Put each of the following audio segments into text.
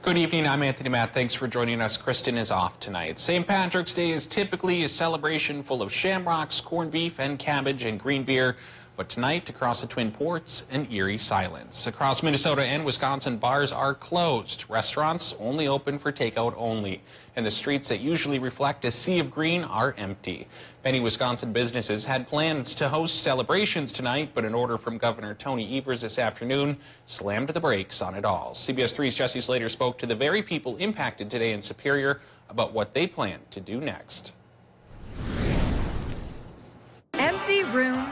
Good evening, I'm Anthony Matt. Thanks for joining us. Kristen is off tonight. St. Patrick's Day is typically a celebration full of shamrocks, corned beef and cabbage and green beer. But tonight, across the Twin Ports, an eerie silence. Across Minnesota and Wisconsin, bars are closed. Restaurants only open for takeout only. And the streets that usually reflect a sea of green are empty. Many Wisconsin businesses had plans to host celebrations tonight, but an order from Governor Tony Evers this afternoon slammed the brakes on it all. CBS 3's Jesse Slater spoke to the very people impacted today in Superior about what they plan to do next. Empty room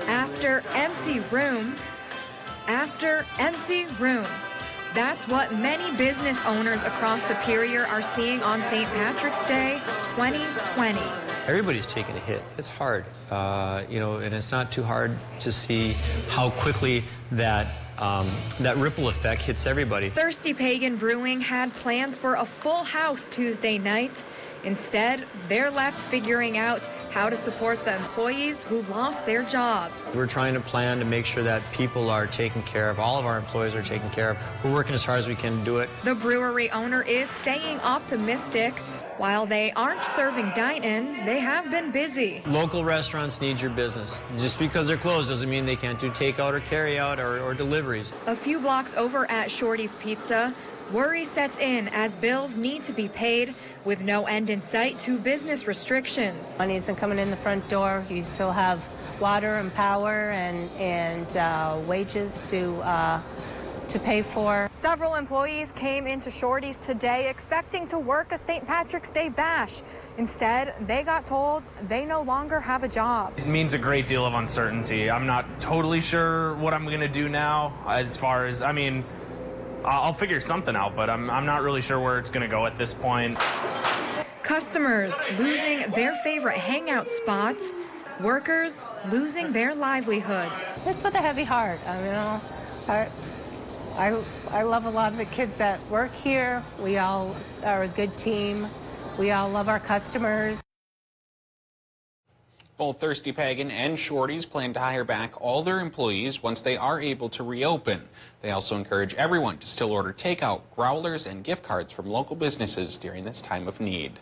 after empty room after empty room. That's what many business owners across Superior are seeing on St. Patrick's Day 2020. Everybody's taking a hit. It's hard, and it's not too hard to see how quickly that ripple effect hits everybody. Thirsty Pagan Brewing had plans for a full house Tuesday night. Instead, they're left figuring out how to support the employees who lost their jobs. We're trying to plan to make sure that people are taken care of, all of our employees are taken care of. We're working as hard as we can to do it. The brewery owner is staying optimistic. While they aren't serving dine-in, they have been busy. Local restaurants need your business. Just because they're closed doesn't mean they can't do takeout or carry-out or deliveries. A few blocks over at Shorty's Pizza, worry sets in as bills need to be paid with no end in sight to business restrictions. Money isn't coming in the front door. You still have water and power and wages to pay for. Several employees came into Shorty's today expecting to work a St. Patrick's Day bash. Instead, they got told they no longer have a job. It means a great deal of uncertainty. I'm not totally sure what I'm going to do now as far as, I'll figure something out, but I'm not really sure where it's going to go at this point. Customers losing their favorite hangout spot. Workers losing their livelihoods. It's with a heavy heart. I love a lot of the kids that work here. We all are a good team. We all love our customers. Both Thirsty Pagan and Shorty's plan to hire back all their employees once they are able to reopen. They also encourage everyone to still order takeout, growlers, and gift cards from local businesses during this time of need.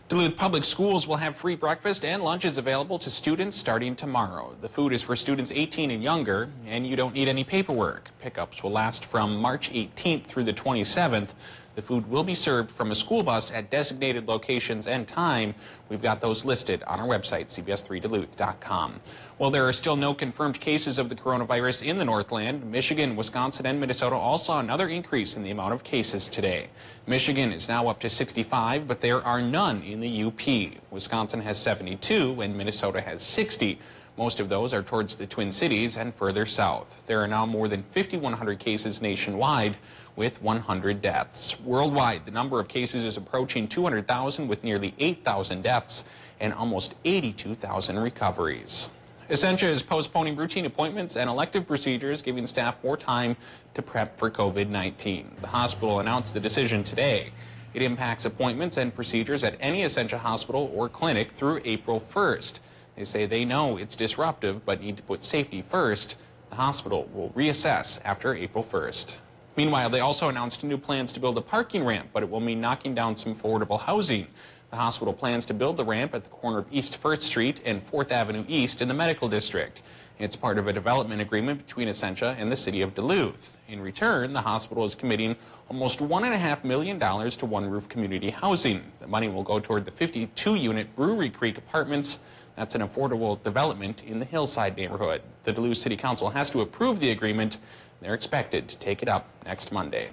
Duluth Public Schools will have free breakfast and lunches available to students starting tomorrow. The food is for students 18 and younger, and you don't need any paperwork. Pickups will last from March 18th through the 27th. The food will be served from a school bus at designated locations and time. We've got those listed on our website, CBS3Duluth.com. Well, there are still no confirmed cases of the coronavirus in the Northland. Michigan, Wisconsin, and Minnesota all saw another increase in the amount of cases today. Michigan is now up to 65, but there are none in the UP. Wisconsin has 72, and Minnesota has 60. Most of those are towards the Twin Cities and further south. There are now more than 5,100 cases nationwide, with 100 deaths. Worldwide, the number of cases is approaching 200,000 with nearly 8,000 deaths and almost 82,000 recoveries. Essentia is postponing routine appointments and elective procedures, giving staff more time to prep for COVID-19. The hospital announced the decision today. It impacts appointments and procedures at any Essentia hospital or clinic through April 1st. They say they know it's disruptive but need to put safety first. The hospital will reassess after April 1st. Meanwhile, they also announced new plans to build a parking ramp, but it will mean knocking down some affordable housing. The hospital plans to build the ramp at the corner of East 1st Street and 4th Avenue East in the medical district. It's part of a development agreement between Essentia and the city of Duluth. In return, the hospital is committing almost $1.5 million to One Roof Community Housing. The money will go toward the 52-unit Brewery Creek Apartments. That's an affordable development in the Hillside neighborhood. The Duluth City Council has to approve the agreement. They're expected to take it up next Monday.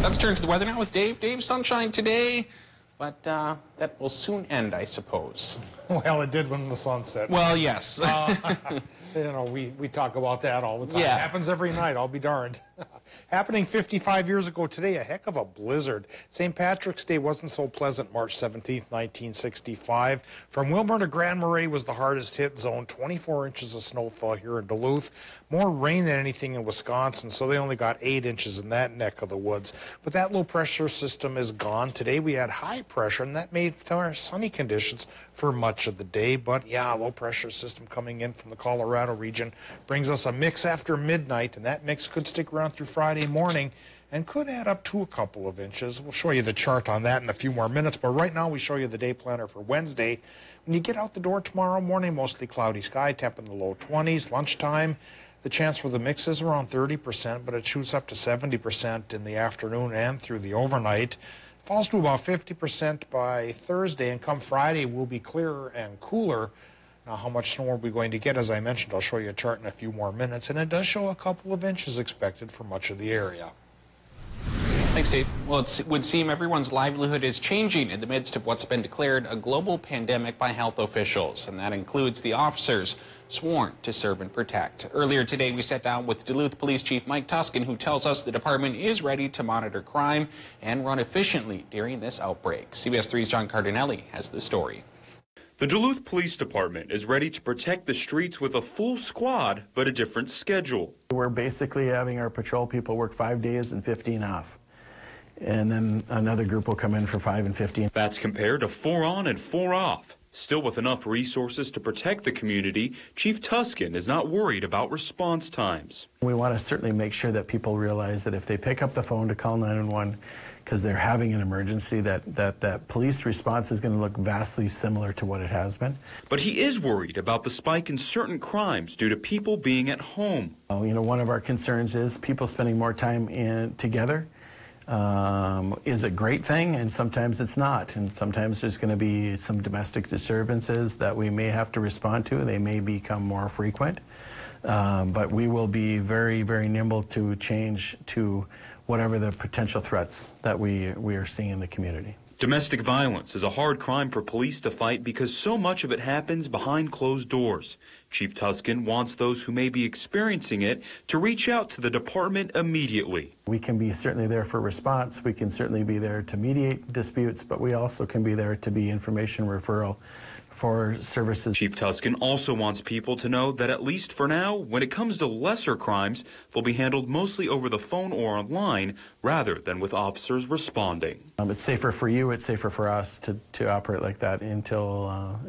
Let's turn to the weather now with Dave. Dave, sunshine today, but that will soon end, I suppose. Well, it did when the sun set. Well, yes. We talk about that all the time. Yeah. It happens every night, I'll be darned. Happening 55 years ago today, a heck of a blizzard. St. Patrick's Day wasn't so pleasant, March 17th, 1965. From Wilmer to Grand Marais was the hardest hit zone. 24 inches of snowfall here in Duluth. More rain than anything in Wisconsin, so they only got 8 inches in that neck of the woods. But that low pressure system is gone. Today we had high pressure, and that made for sunny conditions for much of the day. But yeah, low pressure system coming in from the Colorado region brings us a mix after midnight, and that mix could stick around through Friday morning. and could add up to a couple of inches. We'll show you the chart on that in a few more minutes, but right now we show you the day planner for Wednesday. When you get out the door tomorrow morning, mostly cloudy sky, temp in the low 20s. Lunchtime, the chance for the mix is around 30%, but it shoots up to 70% in the afternoon and through the overnight. Falls to about 50% by Thursday, and come Friday, we'll be clearer and cooler. Now, how much snow are we going to get? As I mentioned, I'll show you a chart in a few more minutes, and it does show a couple of inches expected for much of the area. Thanks, Dave. Well, it would seem everyone's livelihood is changing in the midst of what's been declared a global pandemic by health officials, and that includes the officers sworn to serve and protect. Earlier today, we sat down with Duluth Police Chief Mike Tuskin, who tells us the department is ready to monitor crime and run efficiently during this outbreak. CBS3's John Cardinelli has the story. The Duluth Police Department is ready to protect the streets with a full squad, but a different schedule. We're basically having our patrol people work 5 days and 15 off. And then another group will come in for 5 and 15. That's compared to 4 on and 4 off. Still, with enough resources to protect the community, Chief Tuskin is not worried about response times. We want to certainly make sure that people realize that if they pick up the phone to call 911 because they're having an emergency, that police response is going to look vastly similar to what it has been. But he is worried about the spike in certain crimes due to people being at home. You know, one of our concerns is people spending more time together. Is a great thing, and sometimes it's not. And sometimes there's going to be some domestic disturbances that we may have to respond to. They may become more frequent. But we will be very, very nimble to change to whatever the potential threats that we are seeing in the community. Domestic violence is a hard crime for police to fight because so much of it happens behind closed doors. Chief Tuskin wants those who may be experiencing it to reach out to the department immediately. We can be certainly there for response. We can certainly be there to mediate disputes, but we also can be there to be information referral for services. Chief Tuskin also wants people to know that at least for now, when it comes to lesser crimes, they'll be handled mostly over the phone or online rather than with officers responding. It's safer for you, it's safer for us to operate like that until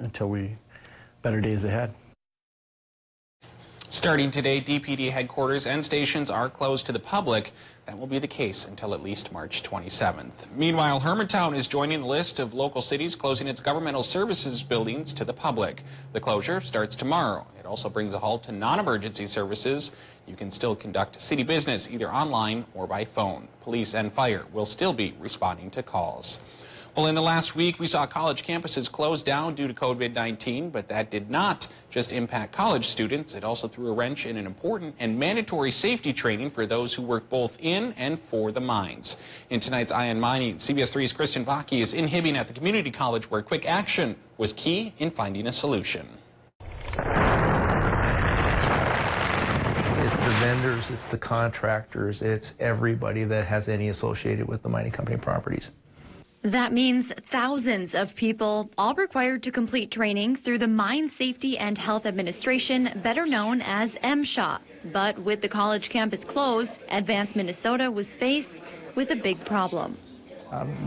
better days ahead. Starting today, DPD headquarters and stations are closed to the public. That will be the case until at least March 27th. Meanwhile, Hermantown is joining the list of local cities closing its governmental services buildings to the public. The closure starts tomorrow. It also brings a halt to non-emergency services. You can still conduct city business either online or by phone. Police and fire will still be responding to calls. Well, in the last week, we saw college campuses close down due to COVID-19, but that did not just impact college students. It also threw a wrench in an important and mandatory safety training for those who work both in and for the mines. In tonight's Eye on Mining, CBS3's Kristen Vaki is in Hibbing at the community college where quick action was key in finding a solution. It's the vendors, it's the contractors, it's everybody that has any associated with the mining company properties. That means thousands of people, all required to complete training through the Mine Safety and Health Administration, better known as MSHA. But with the college campus closed, Advance Minnesota was faced with a big problem.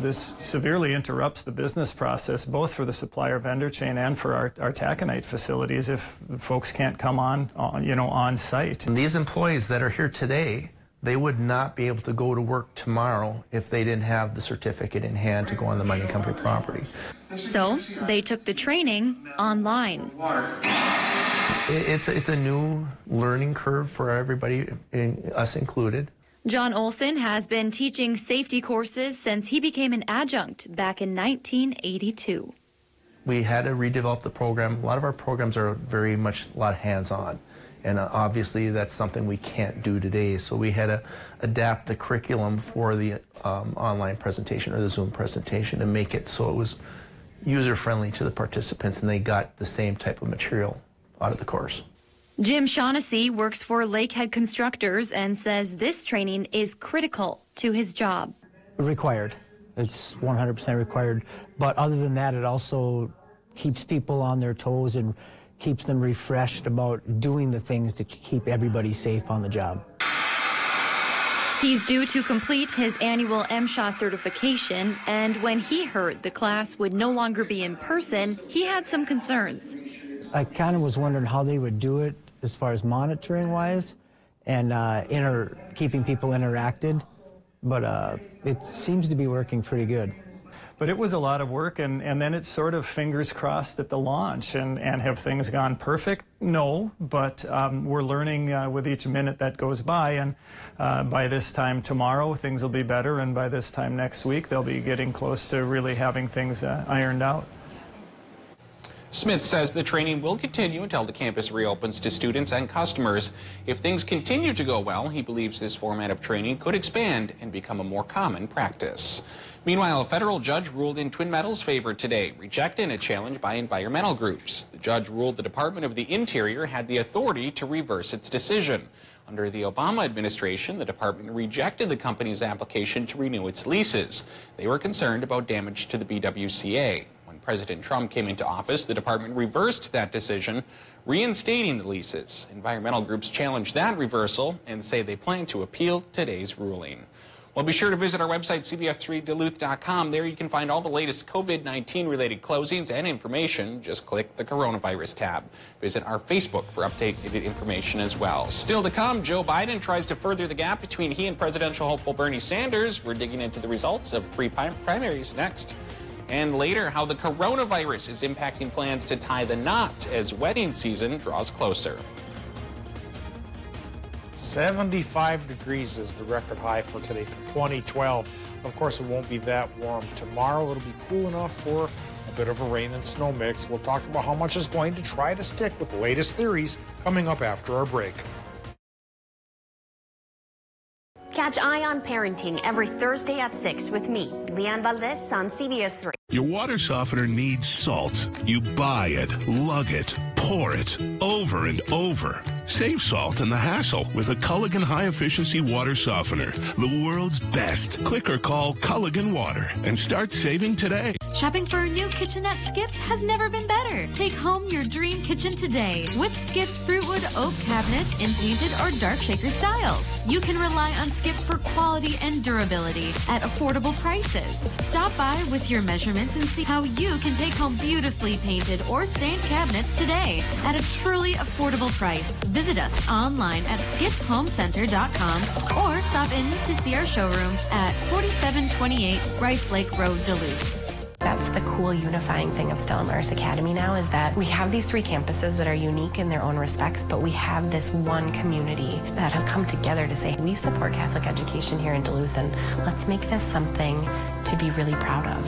This severely interrupts the business process, both for the supplier-vendor chain and for our taconite facilities if folks can't come on site. And these employees that are here today, they would not be able to go to work tomorrow if they didn't have the certificate in hand to go on the mining company property. So they took the training online. It's a new learning curve for everybody, us included. John Olson has been teaching safety courses since he became an adjunct back in 1982. We had to redevelop the program. A lot of our programs are very much a lot hands-on. And obviously that's something we can't do today. So we had to adapt the curriculum for the online presentation or the Zoom presentation and make it so it was user-friendly to the participants and they got the same type of material out of the course. Jim Shaughnessy works for Lakehead Constructors and says this training is critical to his job. Required. It's 100% required. But other than that, it also keeps people on their toes and keeps them refreshed about doing the things to keep everybody safe on the job. He's due to complete his annual MSHA certification, and when he heard the class would no longer be in person, he had some concerns. I kind of was wondering how they would do it as far as monitoring-wise and keeping people interacted. but it seems to be working pretty good. But it was a lot of work, and then it's sort of fingers crossed at the launch. And have things gone perfect? No, but we're learning with each minute that goes by. And by this time tomorrow, things will be better. And by this time next week, they'll be getting close to really having things ironed out. Smith says the training will continue until the campus reopens to students and customers. If things continue to go well, he believes this format of training could expand and become a more common practice. Meanwhile, a federal judge ruled in Twin Metals' favor today, rejecting a challenge by environmental groups. The judge ruled the Department of the Interior had the authority to reverse its decision. Under the Obama administration, the department rejected the company's application to renew its leases. They were concerned about damage to the BWCA. When President Trump came into office, the department reversed that decision, reinstating the leases. Environmental groups challenged that reversal and say they plan to appeal today's ruling. Well, be sure to visit our website, CBS3Duluth.com. There you can find all the latest COVID-19 related closings and information. Just click the coronavirus tab. Visit our Facebook for updated information as well. Still to come, Joe Biden tries to further the gap between he and presidential hopeful Bernie Sanders. We're digging into the results of 3 primaries next. And later, how the coronavirus is impacting plans to tie the knot as wedding season draws closer. 75 degrees is the record high for today for 2012. Of course, it won't be that warm. Tomorrow, it'll be cool enough for a bit of a rain and snow mix. We'll talk about how much is going to try to stick with the latest theories coming up after our break. Catch Eye on Parenting every Thursday at 6 with me, Leanne Valdez, on CBS3. Your water softener needs salt. You buy it, lug it, pour it, over and over. Save salt and the hassle with a Culligan high-efficiency water softener, the world's best. Click or call Culligan Water and start saving today. Shopping for a new kitchen at Skips has never been better. Take home your dream kitchen today with Skips Fruitwood oak cabinets in painted or dark shaker styles. You can rely on Skips for quality and durability at affordable prices. Stop by with your measurements and see how you can take home beautifully painted or stained cabinets today at a truly affordable price. Visit us online at skipshomecenter.com or stop in to see our showroom at 4728 Rice Lake Road, Duluth. That's the cool unifying thing of Stella Maris Academy now, is that we have these 3 campuses that are unique in their own respects, but we have this one community that has come together to say, we support Catholic education here in Duluth, and let's make this something to be really proud of.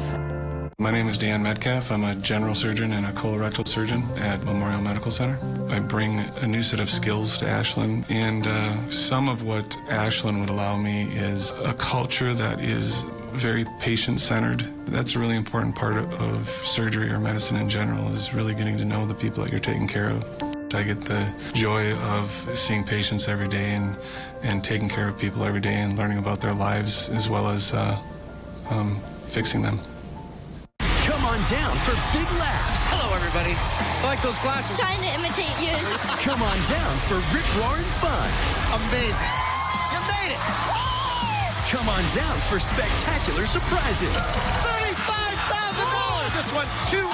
My name is Dan Metcalf. I'm a general surgeon and a colorectal surgeon at Memorial Medical Center. I bring a new set of skills to Ashland, and some of what Ashland would allow me is a culture that is very patient-centered. That's a really important part of surgery or medicine in general, is really getting to know the people that you're taking care of. I get the joy of seeing patients every day and taking care of people every day and learning about their lives as well as fixing them. Come on down for big laughs. Hello, everybody. I like those glasses. Trying to imitate you. Come on down for rip-roaring fun. Amazing. You made it. Come on down for spectacular surprises. $35,000. Just won $200,000.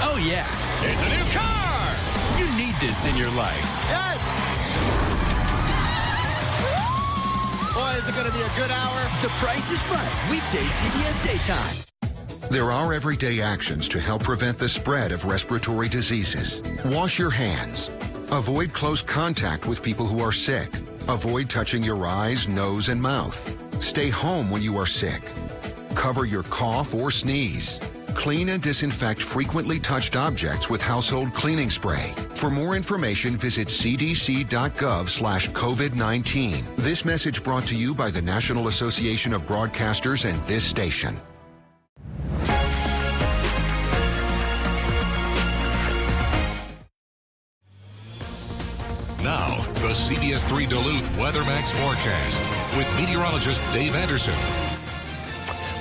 Oh, yeah. It's a new car. You need this in your life. Yes. Boy, is it going to be a good hour. The Price is Right. Weekday CBS Daytime. There are everyday actions to help prevent the spread of respiratory diseases. Wash your hands. Avoid close contact with people who are sick. Avoid touching your eyes, nose, and mouth. Stay home when you are sick. Cover your cough or sneeze. Clean and disinfect frequently touched objects with household cleaning spray. For more information, visit cdc.gov/COVID-19. This message brought to you by the National Association of Broadcasters and this station. Now, the CBS3 Duluth WeatherMax forecast with meteorologist Dave Anderson.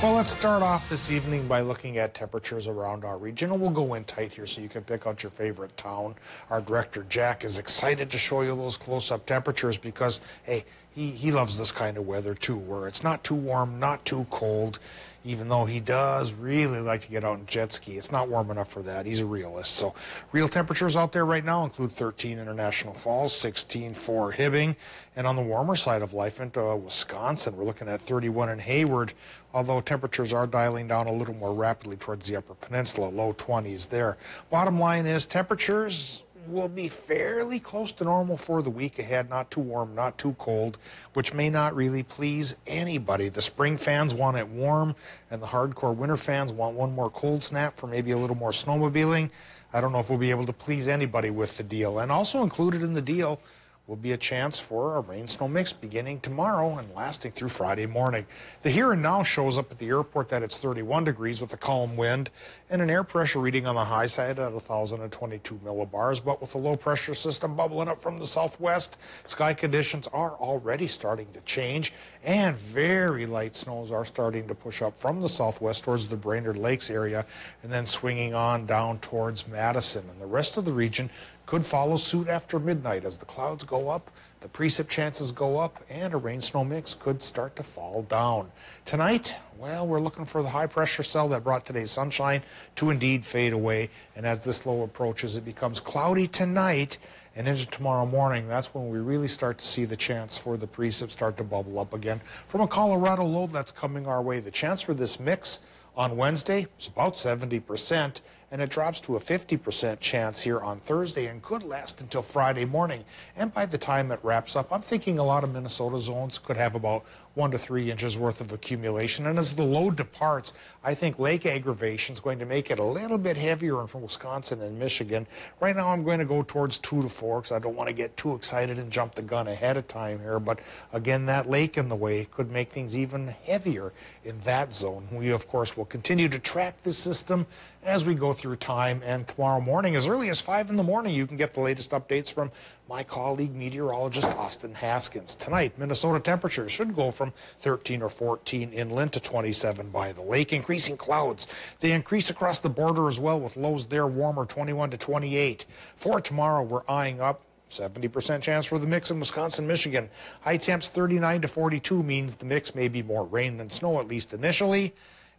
Well, let's start off this evening by looking at temperatures around our region, and we'll go in tight here so you can pick out your favorite town. Our director, Jack, is excited to show you those close-up temperatures because, hey, he loves this kind of weather too, where it's not too warm, not too cold, even though he does really like to get out and jet ski. It's not warm enough for that. He's a realist. So real temperatures out there right now include 13 International Falls, 16 for Hibbing, and on the warmer side of life into Wisconsin, we're looking at 31 in Hayward, although temperatures are dialing down a little more rapidly towards the Upper Peninsula, low 20s there. Bottom line is temperatures will be fairly close to normal for the week ahead. Not too warm, not too cold, which may not really please anybody. The spring fans want it warm, and the hardcore winter fans want one more cold snap for maybe a little more snowmobiling. I don't know if we'll be able to please anybody with the deal. And also included in the deal will be a chance for a rain-snow mix beginning tomorrow and lasting through Friday morning. The here and now shows up at the airport that it's 31 degrees with a calm wind and an air pressure reading on the high side at 1,022 millibars, but with a low pressure system bubbling up from the southwest, sky conditions are already starting to change, and very light snows are starting to push up from the southwest towards the Brainerd Lakes area and then swinging on down towards Madison. And the rest of the region could follow suit after midnight as the clouds go up, the precip chances go up, and a rain-snow mix could start to fall down. Tonight, well, we're looking for the high-pressure cell that brought today's sunshine to indeed fade away. And as this low approaches, it becomes cloudy tonight and into tomorrow morning. That's when we really start to see the chance for the precip start to bubble up again. From a Colorado low that's coming our way, the chance for this mix on Wednesday is about 70%, and it drops to a 50% chance here on Thursday and could last until Friday morning. And by the time it wraps up, I'm thinking a lot of Minnesota zones could have about 1 to 3 inches worth of accumulation. And as the load departs, I think lake aggravation is going to make it a little bit heavier from Wisconsin and Michigan. Right now I'm going to go towards 2 to 4 because I don't want to get too excited and jump the gun ahead of time here. But again, that lake in the way could make things even heavier in that zone. We, of course, will continue to track this system as we go through time, and tomorrow morning, as early as 5 in the morning, you can get the latest updates from my colleague meteorologist Austin Haskins. Tonight, Minnesota temperatures should go from 13 or 14 inland to 27 by the lake. Increasing clouds, they increase across the border as well, with lows there warmer, 21 to 28. For tomorrow, we're eyeing up 70% chance for the mix in Wisconsin, Michigan. High temps 39 to 42 means the mix may be more rain than snow, at least initially.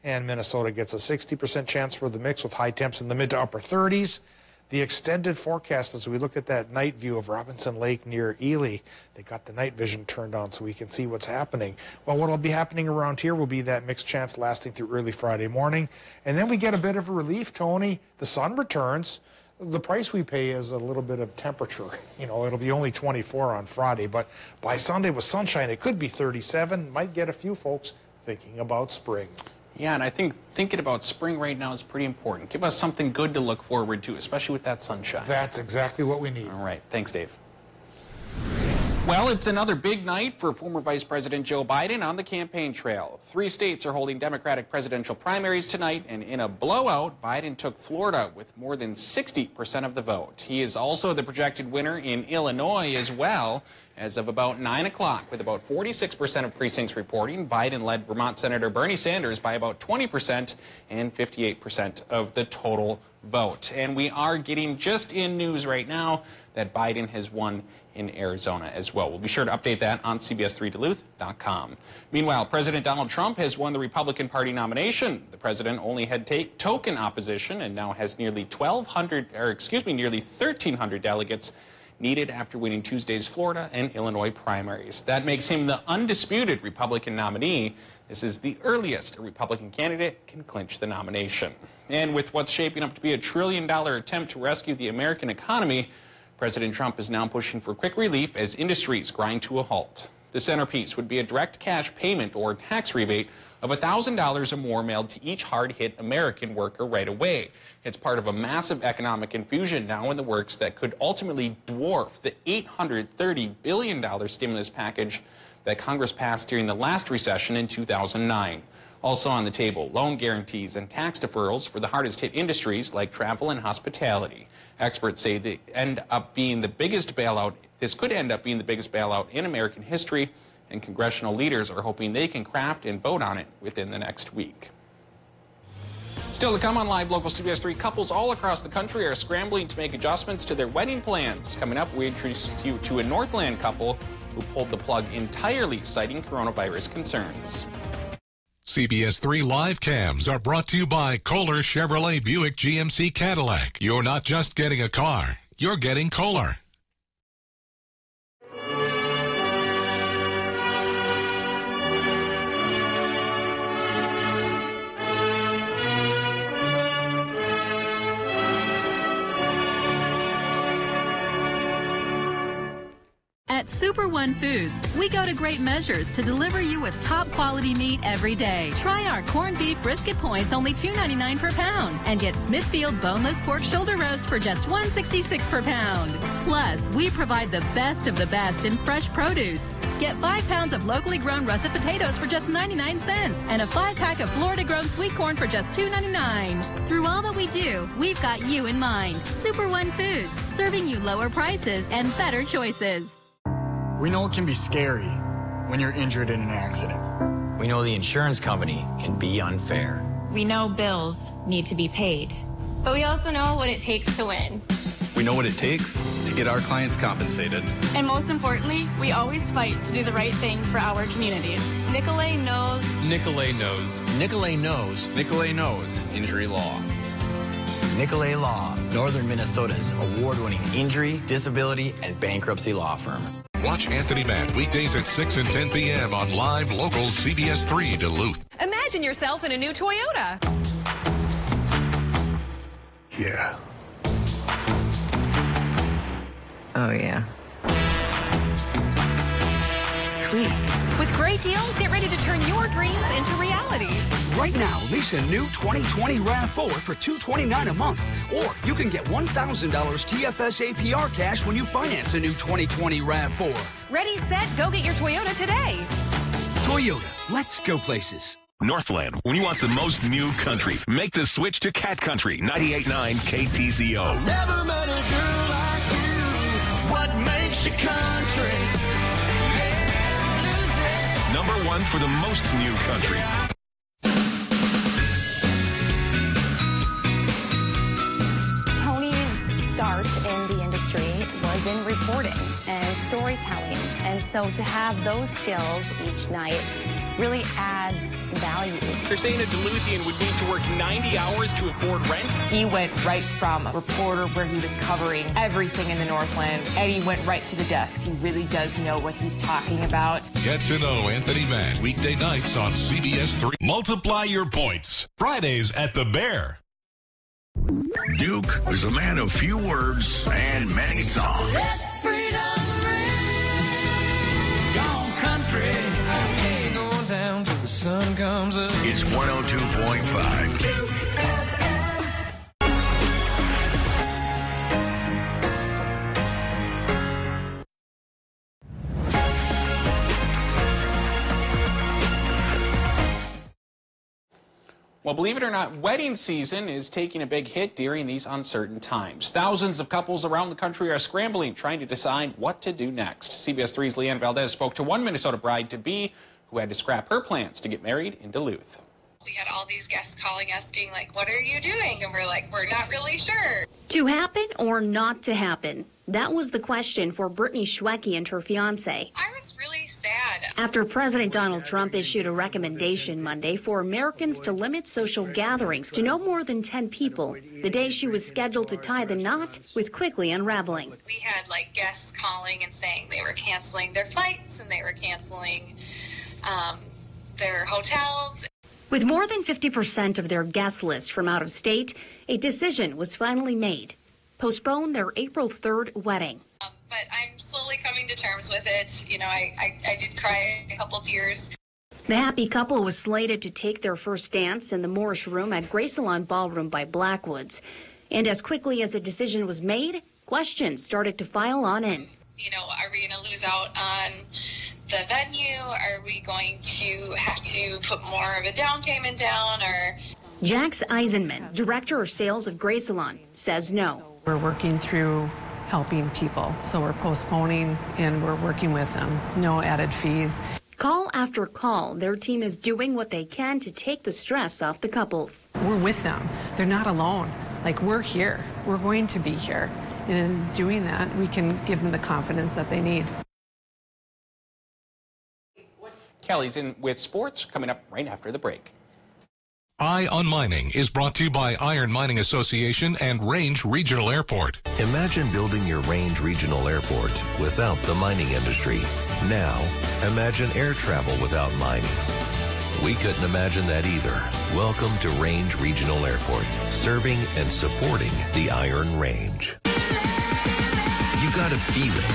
And Minnesota gets a 60% chance for the mix with high temps in the mid to upper 30s. The extended forecast, as we look at that night view of Robinson Lake near Ely, they got the night vision turned on so we can see what's happening. Well, what will be happening around here will be that mixed chance lasting through early Friday morning. And then we get a bit of a relief, Tony. The sun returns. The price we pay is a little bit of temperature. You know, it'll be only 24 on Friday, but by Sunday with sunshine, it could be 37. Might get a few folks thinking about spring. Yeah, and I think thinking about spring right now is pretty important. Give us something good to look forward to, especially with that sunshine. That's exactly what we need. All right. Thanks, Dave. Well, it's another big night for former Vice President Joe Biden on the campaign trail. 3 states are holding Democratic presidential primaries tonight, and in a blowout, Biden took Florida with more than 60% of the vote. He is also the projected winner in Illinois as well. As of about 9 o'clock, with about 46% of precincts reporting, Biden led Vermont Senator Bernie Sanders by about 20% and 58% of the total vote. And we are getting just in news right now that Biden has won in Arizona as well. We'll be sure to update that on CBS3Duluth.com. Meanwhile, President Donald Trump has won the Republican Party nomination. The president only had token opposition and now has nearly 1,300 delegates needed after winning Tuesday's Florida and Illinois primaries. That makes him the undisputed Republican nominee. This is the earliest a Republican candidate can clinch the nomination. And with what's shaping up to be a $1 trillion attempt to rescue the American economy, President Trump is now pushing for quick relief as industries grind to a halt. The centerpiece would be a direct cash payment or tax rebate of $1,000 or more mailed to each hard-hit American worker right away. It's part of a massive economic infusion now in the works that could ultimately dwarf the $830 billion stimulus package that Congress passed during the last recession in 2009. Also on the table, loan guarantees and tax deferrals for the hardest-hit industries like travel and hospitality. Experts say this could end up being the biggest bailout in American history, and congressional leaders are hoping they can craft and vote on it within the next week. Still to come on Live, local CBS3 couples all across the country are scrambling to make adjustments to their wedding plans. Coming up, we introduce you to a Northland couple who pulled the plug entirely, citing coronavirus concerns. CBS3 live cams are brought to you by Kohler Chevrolet Buick GMC Cadillac. You're not just getting a car, you're getting Kohler. At Super One Foods, we go to great measures to deliver you with top quality meat every day. Try our corned beef brisket points, only $2.99 per pound, and get Smithfield boneless pork shoulder roast for just $1.66 per pound. Plus, we provide the best of the best in fresh produce. Get 5 pounds of locally grown russet potatoes for just 99 cents and a 5-pack of Florida-grown sweet corn for just $2.99. Through all that we do, we've got you in mind. Super One Foods, serving you lower prices and better choices. We know it can be scary when you're injured in an accident. We know the insurance company can be unfair. We know bills need to be paid. But we also know what it takes to win. We know what it takes to get our clients compensated. And most importantly, we always fight to do the right thing for our community. Nicolay knows. Nicolay knows. Nicolay knows. Nicolay knows injury law. Nicolay Law, Northern Minnesota's award-winning injury, disability, and bankruptcy law firm. Watch Anthony Matt weekdays at 6 and 10 p.m. on Live Local CBS3 Duluth. Imagine yourself in a new Toyota. Yeah. Oh, yeah. Sweet. With great deals, get ready to turn your dreams into reality. Right now, lease a new 2020 RAV4 for $229 a month. Or you can get $1,000 TFS APR cash when you finance a new 2020 RAV4. Ready, set, go get your Toyota today. Toyota, let's go places. Northland, when you want the most new country, make the switch to Cat Country 98.9 KTZO. Never met a girl like you. What makes you country? #1 for the most new country. Tony's start in the industry was in reporting and storytelling. And so to have those skills each night really adds value. They're saying a Duluthian would need to work 90 hours to afford rent. He went right from a reporter where he was covering everything in the Northland, and he went right to the desk. He really does know what he's talking about. Get to know Anthony Matt weekday nights on CBS3. Multiply your points. Fridays at the Bear. Duke was a man of few words and many songs. Let freedom ring. Gone country. Going down till the sun comes up. It's 102.5. Duke FM. Well, believe it or not, wedding season is taking a big hit during these uncertain times. Thousands of couples around the country are scrambling, trying to decide what to do next. CBS3's Leanne Valdez spoke to one Minnesota bride-to-be who had to scrap her plans to get married in Duluth. We had all these guests calling us being like, what are you doing? And we're like, we're not really sure. To happen or not to happen? That was the question for Brittany Schwecke and her fiancé. I was really sad. After President Donald Trump issued a recommendation Monday for Americans to limit social gatherings to no more than 10 people, the day she was scheduled to tie the knot was quickly unraveling. We had like guests calling and saying they were canceling their flights and they were canceling their hotels. With more than 50% of their guest list from out of state, a decision was finally made. Postpone their April 3rd wedding. But I'm slowly coming to terms with it. You know, I did cry a couple tears. The happy couple was slated to take their first dance in the Moorish Room at Gracelon Ballroom by Blackwoods. And as quickly as a decision was made, questions started to file on in. You know, are we going to lose out on the venue? Are we going to have to put more of a down payment down? Or Jax Eisenman, director of sales of Gracelon, says no. We're working through helping people, so we're postponing and we're working with them. No added fees. Call after call, their team is doing what they can to take the stress off the couples. We're with them. They're not alone. Like, we're here. We're going to be here. And in doing that, we can give them the confidence that they need. Kelly's in with sports coming up right after the break. Eye on Mining is brought to you by Iron Mining Association and Range Regional Airport. Imagine building your Range Regional Airport without the mining industry. Now, imagine air travel without mining. We couldn't imagine that either. Welcome to Range Regional Airport, serving and supporting the Iron Range. You gotta feel it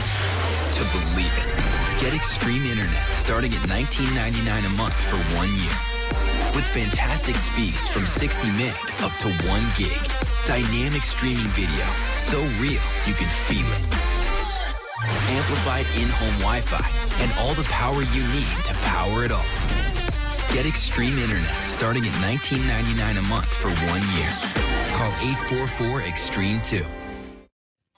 to believe it. Get Extreme Internet starting at $19.99 a month for 1 year. With fantastic speeds from 60 meg up to 1 gig. Dynamic streaming video, so real you can feel it. Amplified in-home Wi-Fi and all the power you need to power it all. Get Extreme Internet starting at $19.99 a month for 1 year. Call 844-EXTREME2.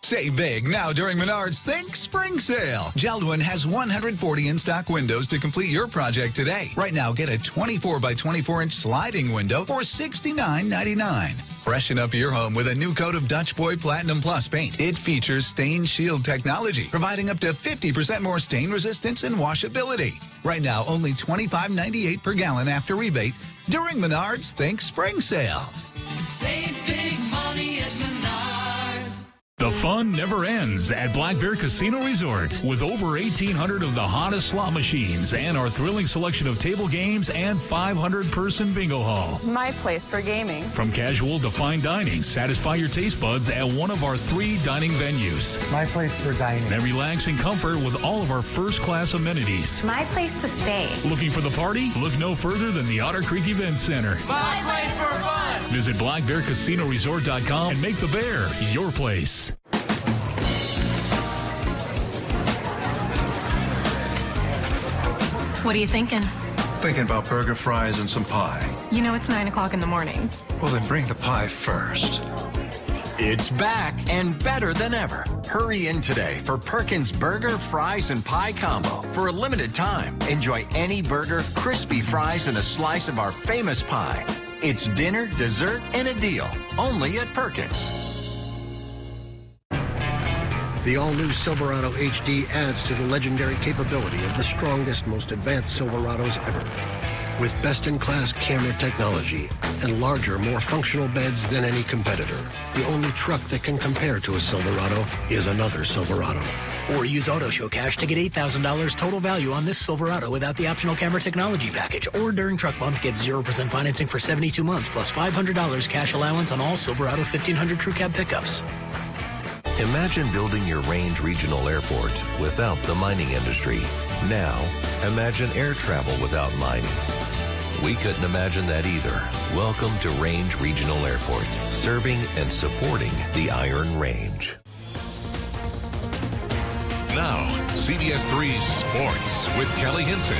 Save big now during Menards Think Spring Sale. Jeld-Wen has 140 in-stock windows to complete your project today. Right now, get a 24 by 24-inch sliding window for $69.99. Freshen up your home with a new coat of Dutch Boy Platinum Plus paint. It features stain shield technology, providing up to 50% more stain resistance and washability. Right now, only $25.98 per gallon after rebate during Menards Think Spring Sale. Save big money at Menards. The fun never ends at Black Bear Casino Resort. With over 1,800 of the hottest slot machines and our thrilling selection of table games and 500-person bingo hall. My place for gaming. From casual to fine dining, satisfy your taste buds at one of our 3 dining venues. My place for dining. And relax in comfort with all of our first-class amenities. My place to stay. Looking for the party? Look no further than the Otter Creek Event Center. My place for fun. Visit blackbearcasinoresort.com and make the Bear your place. What are you thinking? Thinking about burger, fries, and some pie. You know it's 9 o'clock in the morning. Well, then bring the pie first. It's back and better than ever. Hurry in today for Perkins Burger, Fries, and Pie Combo. For a limited time, enjoy any burger, crispy fries, and a slice of our famous pie. It's dinner, dessert, and a deal. Only at Perkins. The all-new Silverado HD adds to the legendary capability of the strongest, most advanced Silverados ever. With best-in-class camera technology and larger, more functional beds than any competitor, the only truck that can compare to a Silverado is another Silverado. Or use Auto Show Cash to get $8,000 total value on this Silverado without the optional camera technology package. Or during truck bump, get 0% financing for 72 months plus $500 cash allowance on all Silverado 1500 Crew Cab pickups. Imagine building your Range Regional Airport without the mining industry. Now, imagine air travel without mining. We couldn't imagine that either. Welcome to Range Regional Airport, serving and supporting the Iron Range. Now, CBS 3 Sports with Kelly Hinson.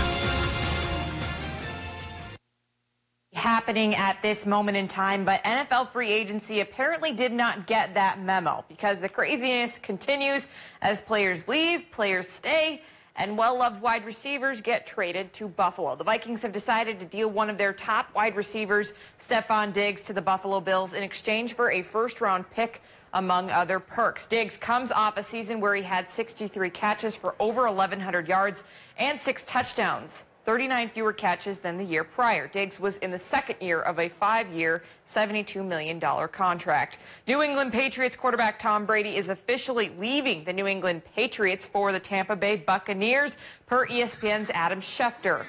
Happening at this moment in time, but NFL free agency apparently did not get that memo because the craziness continues as players leave, players stay, and well-loved wide receivers get traded to Buffalo. The Vikings have decided to deal one of their top wide receivers, Stephon Diggs, to the Buffalo Bills in exchange for a first-round pick, among other perks. Diggs comes off a season where he had 63 catches for over 1,100 yards and 6 touchdowns. 39 fewer catches than the year prior. Diggs was in the second year of a 5-year, $72 million contract. New England Patriots quarterback Tom Brady is officially leaving the New England Patriots for the Tampa Bay Buccaneers, per ESPN's Adam Schefter.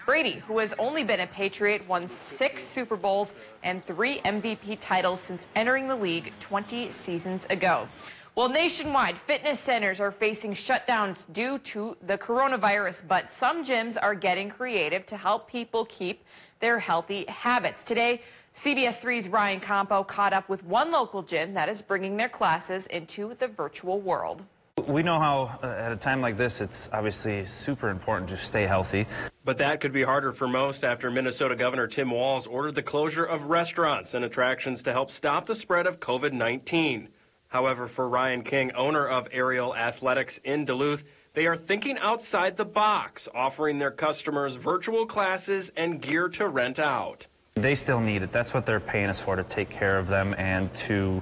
Brady, who has only been a Patriot, won 6 Super Bowls and 3 MVP titles since entering the league 20 seasons ago. Well, nationwide, fitness centers are facing shutdowns due to the coronavirus, but some gyms are getting creative to help people keep their healthy habits. Today, CBS 3's Ryan Campo caught up with one local gym that is bringing their classes into the virtual world. We know how, at a time like this, it's obviously super important to stay healthy. But that could be harder for most after Minnesota Governor Tim Walz ordered the closure of restaurants and attractions to help stop the spread of COVID-19. However, for Ryan King, owner of Aerial Athletics in Duluth, they are thinking outside the box, offering their customers virtual classes and gear to rent out. They still need it. That's what they're paying us for, to take care of them and to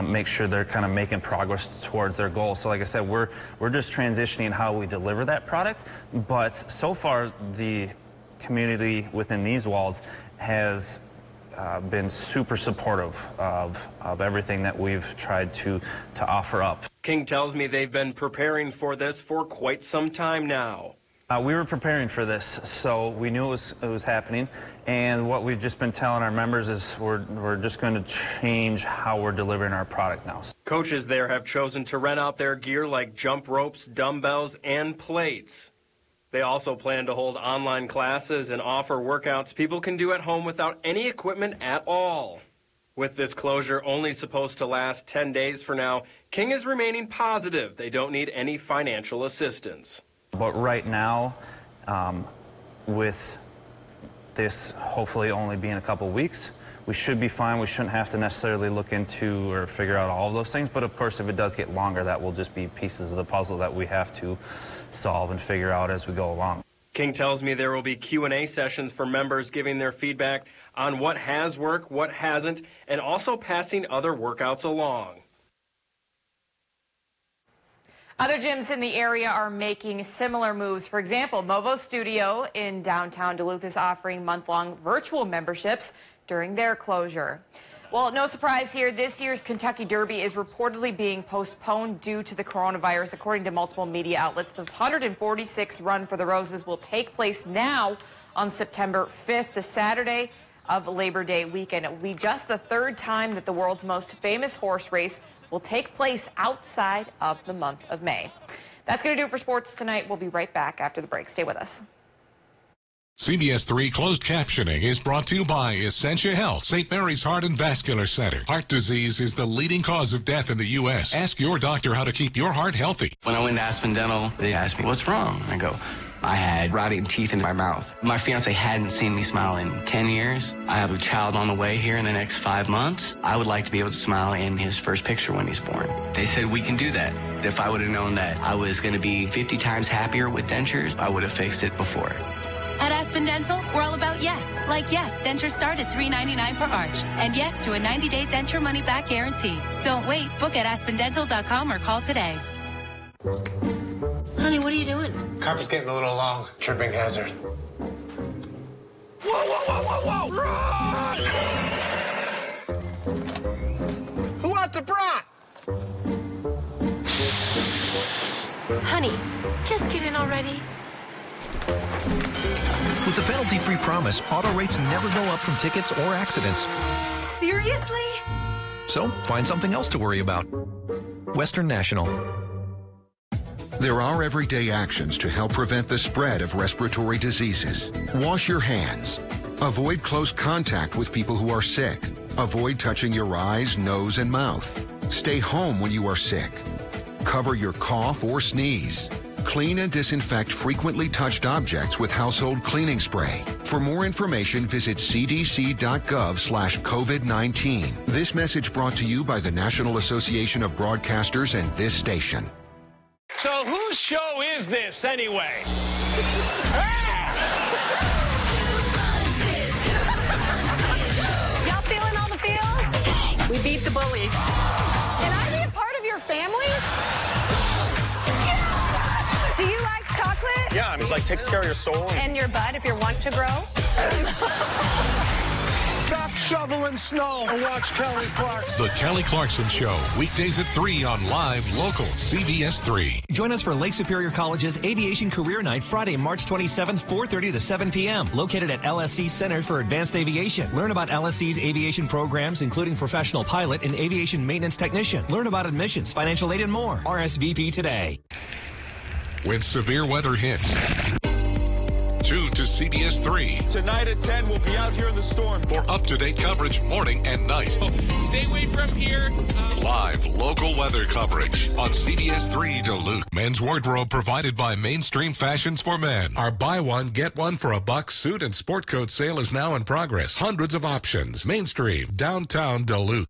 make sure they're kind of making progress towards their goals. So like I said, we're just transitioning how we deliver that product. But so far, the community within these walls has been super supportive of everything that we've tried to offer up. King tells me they've been preparing for this for quite some time now. We were preparing for this, so we knew it was happening, and what we've just been telling our members is we're just going to change how we're delivering our product now. Coaches there have chosen to rent out their gear like jump ropes, dumbbells, and plates. They also plan to hold online classes and offer workouts people can do at home without any equipment at all. With this closure only supposed to last 10 days for now, King is remaining positive they don't need any financial assistance. But right now, with this hopefully only being a couple weeks, we should be fine. We shouldn't have to necessarily look into or figure out all of those things. But of course, if it does get longer, that will just be pieces of the puzzle that we have to solve and figure out as we go along. King tells me there will be Q&A sessions for members giving their feedback on what has worked, what hasn't, and also passing other workouts along. Other gyms in the area are making similar moves. For example, Movo Studio in downtown Duluth is offering month-long virtual memberships during their closure. Well, no surprise here, this year's Kentucky Derby is reportedly being postponed due to the coronavirus. According to multiple media outlets, the 146th run for the Roses will take place now on September 5th, the Saturday of Labor Day weekend. It will be just the third time that the world's most famous horse race will take place outside of the month of May. That's going to do it for sports tonight. We'll be right back after the break. Stay with us. CBS3 closed captioning is brought to you by Essentia Health, St. Mary's Heart and Vascular Center. Heart disease is the leading cause of death in the U.S. Ask your doctor how to keep your heart healthy. When I went to Aspen Dental, they asked me, "What's wrong?" I go, "I had rotting teeth in my mouth." My fiance hadn't seen me smile in 10 years. I have a child on the way here in the next 5 months. I would like to be able to smile in his first picture when he's born. They said we can do that. If I would have known that I was going to be 50 times happier with dentures, I would have fixed it before. At Aspen Dental, we're all about yes. Like yes, dentures start at $3.99 per arch. And yes to a 90-day denture money-back guarantee. Don't wait. Book at aspendental.com or call today. Honey, what are you doing? Carpet's getting a little long. Tripping hazard. Whoa, whoa, whoa, whoa, whoa! Who wants a brat? Honey, just get in already. With the penalty-free promise, auto rates never go up from tickets or accidents. Seriously? So find something else to worry about. Western National. There are everyday actions to help prevent the spread of respiratory diseases. Wash your hands. Avoid close contact with people who are sick. Avoid touching your eyes, nose, and mouth. Stay home when you are sick. Cover your cough or sneeze. Clean and disinfect frequently touched objects with household cleaning spray. For more information, visit cdc.gov/COVID-19. This message brought to you by the National Association of Broadcasters and this station. So whose show is this anyway? Y'all feeling all the feels? We beat the bullies. Can I be a part of your family? Do you like chocolate? Yeah, I mean, like, takes care of your soul. And your butt if you're want to grow? Stop shoveling snow and watch Kelly Clarkson. The Kelly Clarkson Show, weekdays at 3 on Live Local CBS3. Join us for Lake Superior College's Aviation Career Night, Friday, March 27th, 4:30 to 7 p.m., located at LSC Center for Advanced Aviation. Learn about LSC's aviation programs, including professional pilot and aviation maintenance technician. Learn about admissions, financial aid, and more. RSVP today. When severe weather hits, tune to CBS3. Tonight at 10, we'll be out here in the storm. For up-to-date coverage morning and night. Stay away from here. Live local weather coverage on CBS3 Duluth. Men's wardrobe provided by Mainstream Fashions for Men. Our buy one, get one for $1 suit and sport coat sale is now in progress. Hundreds of options. Mainstream, downtown Duluth.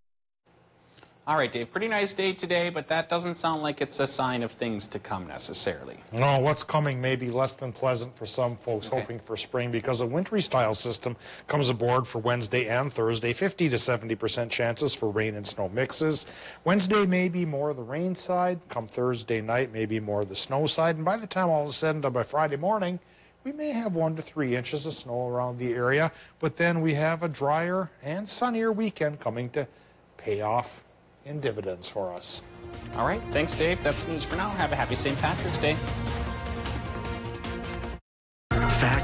All right, Dave, pretty nice day today, but that doesn't sound like it's a sign of things to come necessarily. No, what's coming may be less than pleasant for some folks hoping for spring because a wintry style system comes aboard for Wednesday and Thursday. 50 to 70% chances for rain and snow mixes. Wednesday may be more the rain side. Come Thursday night, maybe more the snow side. And by the time all is said and done by Friday morning, we may have 1 to 3 inches of snow around the area. But then we have a drier and sunnier weekend coming to pay off in dividends for us. All right, thanks, Dave. That's news for now. Have a happy St. Patrick's Day. Facts